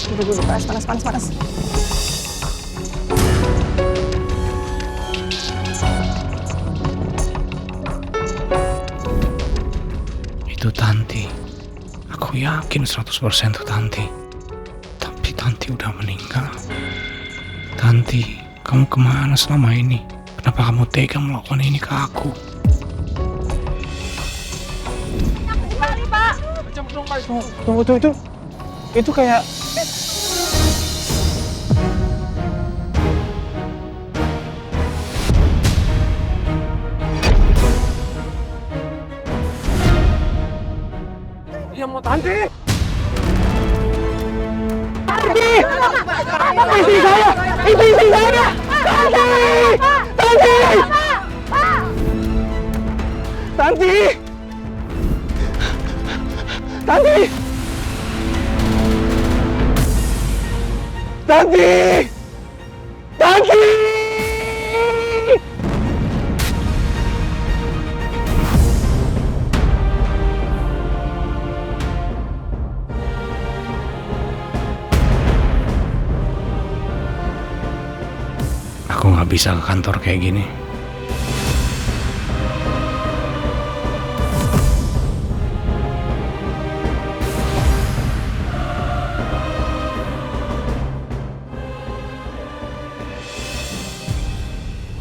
Duduk, panas. Itu Tanti. Aku yakin 100% itu Tanti. Tapi Tanti udah meninggal. Tanti, kamu kemana selama ini? Kenapa kamu tega melakukan ini ke aku? Tunggu, itu kayak... Ya mau Tanti! Tanti! Istri saya! Istri saya! Tanti! Tanti! Tanti! Tanti! Tanti! Tanti! Aku nggak bisa ke kantor kayak gini.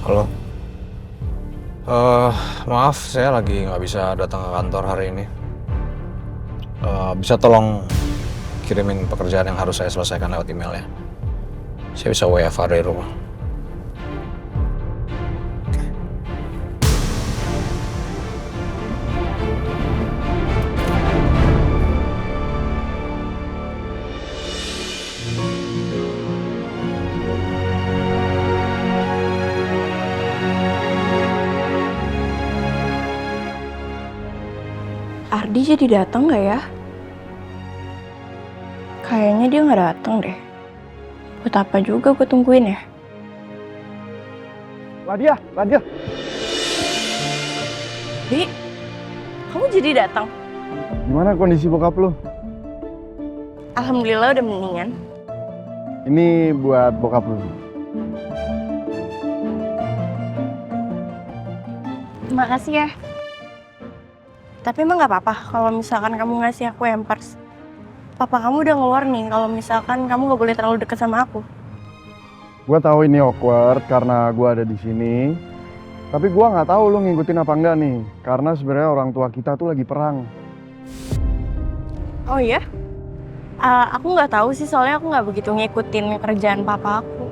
Halo. Maaf, saya lagi nggak bisa datang ke kantor hari ini. Bisa tolong kirimin pekerjaan yang harus saya selesaikan lewat email ya. Saya bisa WFH dari rumah. Ardi jadi datang nggak ya? Kayaknya dia nggak datang deh. Buat apa juga gue tungguin ya? Ladia! Di, kamu jadi datang? Gimana kondisi bokap lu? Alhamdulillah udah mendingan. Ini buat bokap lu. Makasih ya. Tapi emang nggak apa-apa kalau misalkan kamu ngasih aku hampers. Papa kamu udah nge-warning kalau misalkan kamu nggak boleh terlalu dekat sama aku. Gua tahu ini awkward karena gua ada di sini. Tapi gua nggak tahu lu ngikutin apa enggak nih. Karena sebenarnya orang tua kita tuh lagi perang. Oh iya? Aku nggak tahu sih, soalnya aku nggak begitu ngikutin kerjaan papa aku.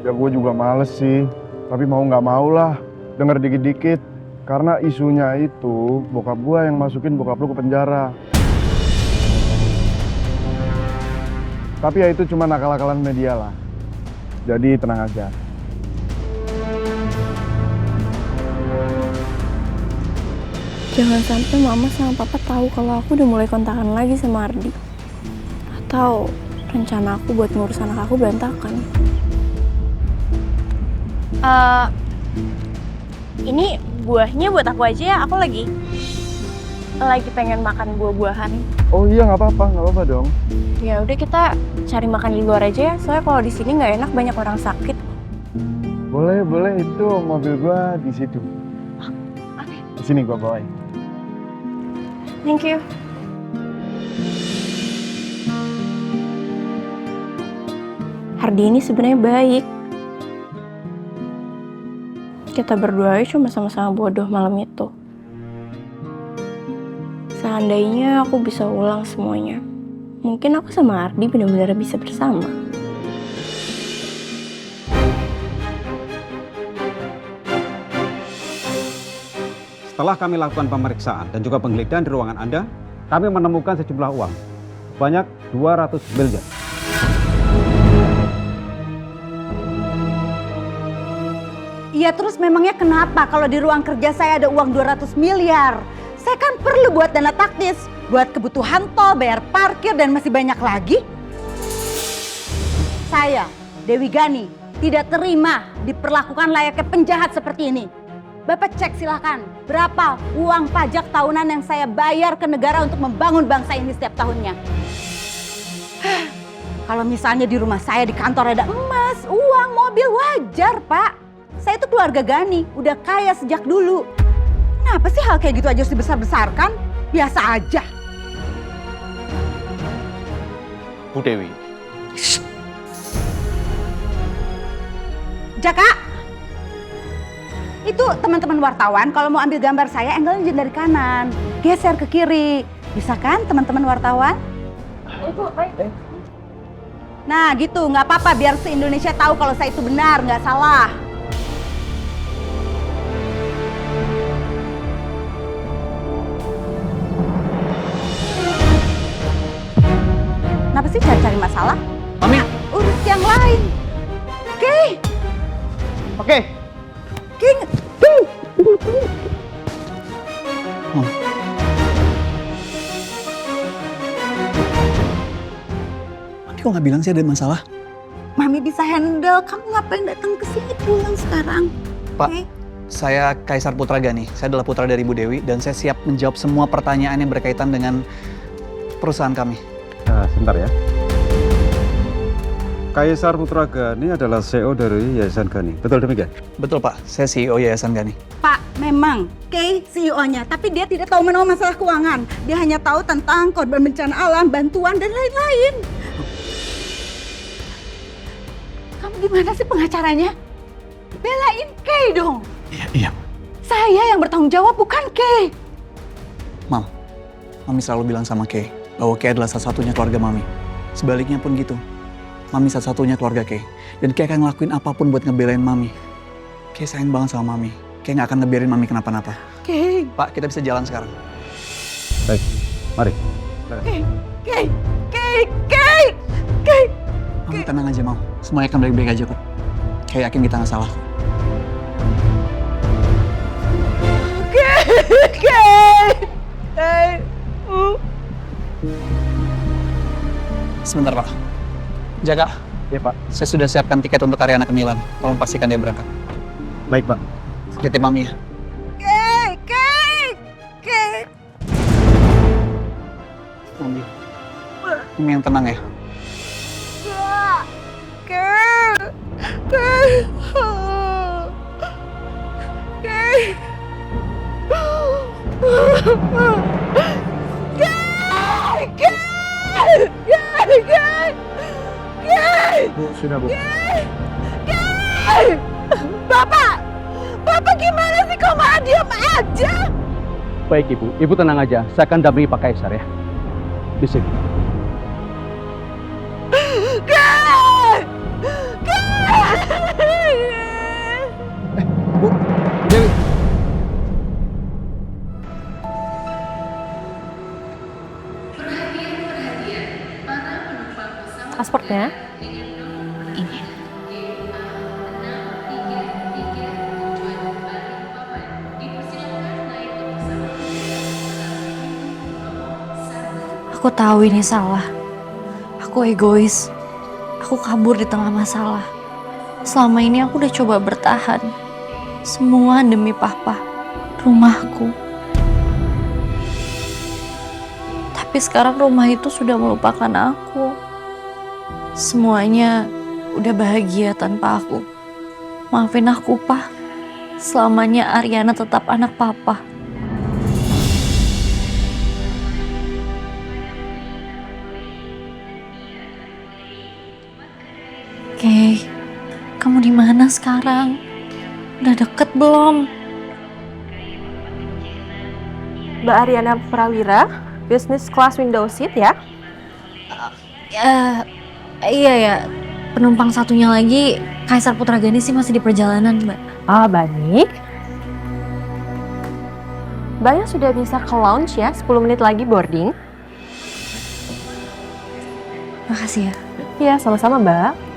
Ya gue juga males sih. Tapi mau nggak mau lah. Denger dikit-dikit. Karena isunya itu bokap gua yang masukin bokap lu ke penjara. Tapi ya itu cuma nakal-nakalan media lah. Jadi tenang aja. Jangan sampai mama sama papa tahu kalau aku udah mulai kontakan lagi sama Ardi. Atau rencana aku buat ngurus anak aku berantakan. Ini buahnya buat aku aja ya. Aku lagi pengen makan buah-buahan. Oh iya nggak apa-apa dong. Ya udah kita cari makan di luar aja ya. Soalnya kalau di sini nggak enak, banyak orang sakit. Boleh itu mobil gua di situ. Oke. Di sini gua bawain. Thank you. Hardi ini sebenarnya baik. Kita berdua cuma sama-sama bodoh malam itu. Seandainya aku bisa ulang semuanya, mungkin aku sama Ardi benar-benar bisa bersama. Setelah kami lakukan pemeriksaan dan juga penggeledahan di ruangan Anda, kami menemukan sejumlah uang sebanyak 200 miliar. Iya, terus memangnya kenapa kalau di ruang kerja saya ada uang 200 miliar? Saya kan perlu buat dana taktis, buat kebutuhan tol, bayar parkir, dan masih banyak lagi. Saya, Dewi Gani, tidak terima diperlakukan layaknya penjahat seperti ini. Bapak cek silakan, berapa uang pajak tahunan yang saya bayar ke negara untuk membangun bangsa ini setiap tahunnya. Kalau Kalau misalnya di rumah saya, di kantor ada emas, uang, mobil, wajar Pak. Saya itu keluarga Gani, udah kaya sejak dulu. Kenapa sih hal kayak gitu aja harus dibesar-besarkan? Biasa aja. Bu Dewi. Jaka, itu teman-teman wartawan kalau mau ambil gambar saya, angle-nya jangan dari kanan. Geser ke kiri. Bisa kan teman-teman wartawan? Nah gitu, nggak apa-apa biar se-Indonesia tahu kalau saya itu benar, nggak salah. Kenapa sih cari-cari masalah? Mami. Nah, urus yang lain. Oke. Oke. King. Mami kok nggak bilang sih ada masalah? Mami bisa handle. Kamu ngapain datang ke sini pulang sekarang? Pak, Oke. saya Kaisar Putra Gani. Saya adalah putra dari Bu Dewi dan saya siap menjawab semua pertanyaan yang berkaitan dengan perusahaan kami. Sebentar ya. Kaisar Putra Gani adalah CEO dari Yayasan Gani. Betul demikian? Betul Pak, saya CEO Yayasan Gani. Pak, memang Kay CEO-nya, tapi dia tidak tahu menahu masalah keuangan. Dia hanya tahu tentang korban bencana alam, bantuan, dan lain-lain. Kamu gimana sih pengacaranya? Belain Kay dong. Iya. Saya yang bertanggung jawab, bukan Kay. Mami selalu bilang sama Kay bahwa Kay adalah satu-satunya keluarga Mami. Sebaliknya pun gitu. Mami satu-satunya keluarga Kay. Dan Kay akan ngelakuin apapun buat ngebelain Mami. Kay sayang banget sama Mami. Kay gak akan ngebiarin Mami kenapa-napa. Kay, Pak, kita bisa jalan sekarang. Baik, mari. Kay. Mami tenang aja, Mam. Semuanya akan baik-baik aja kok. Kay yakin kita gak salah. Sebentar, Pak. Jaga. Iya, Pak. Saya sudah siapkan tiket untuk Ariana ke Milan. Tolong pastikan dia berangkat. Baik, Pak. Titip Mami ya. Kay. Mami. Mami yang tenang ya. Bu, sudah, Bu. Bapak gimana sih kok malah diam aja? Baik Ibu, Ibu tenang aja. Saya akan dampingi Pak Kaisar ya. Di sini. Bu, Dewi. Pasportnya? Aku tahu ini salah. Aku egois. Aku kabur di tengah masalah. Selama ini aku udah coba bertahan. Semua demi papa, rumahku. Tapi sekarang rumah itu sudah melupakan aku. Semuanya udah bahagia tanpa aku. Maafin aku, Pak. Selamanya Ariana tetap anak papa. Oke, kamu di mana sekarang? Udah deket belum? Mbak Ariana Prawira, business class window seat ya? Iya ya. Penumpang satunya lagi, Kaisar Putra Gani sih masih di perjalanan, Mbak. Ah, baik. Mbaknya sudah bisa ke lounge ya, 10 menit lagi boarding. Makasih ya. Iya, sama-sama Mbak.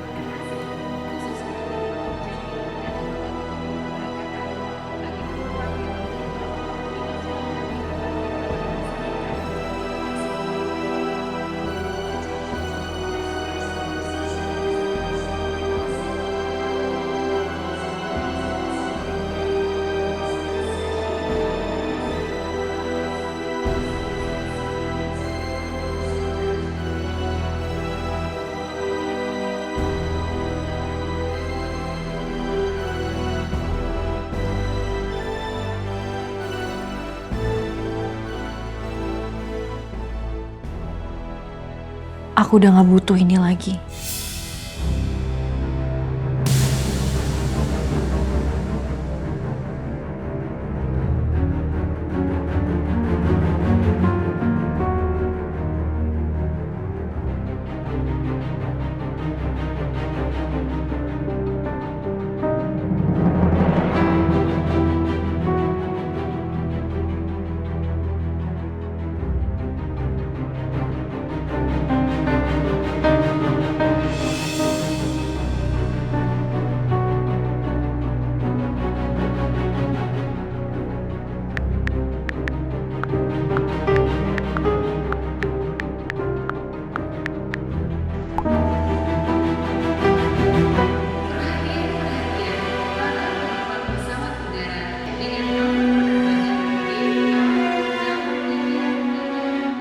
Aku udah gak butuh ini lagi.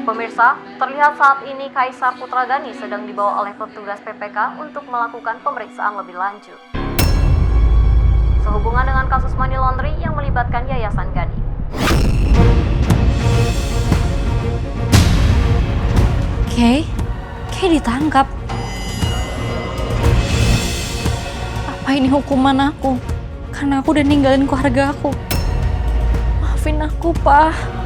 Pemirsa, terlihat saat ini Kaisar Putra Gani sedang dibawa oleh petugas PPK untuk melakukan pemeriksaan lebih lanjut sehubungan dengan kasus money laundering yang melibatkan Yayasan Gani. Kay ditangkap. Apa ini hukuman aku? Karena aku udah ninggalin keluarga aku. Maafin aku, Pak.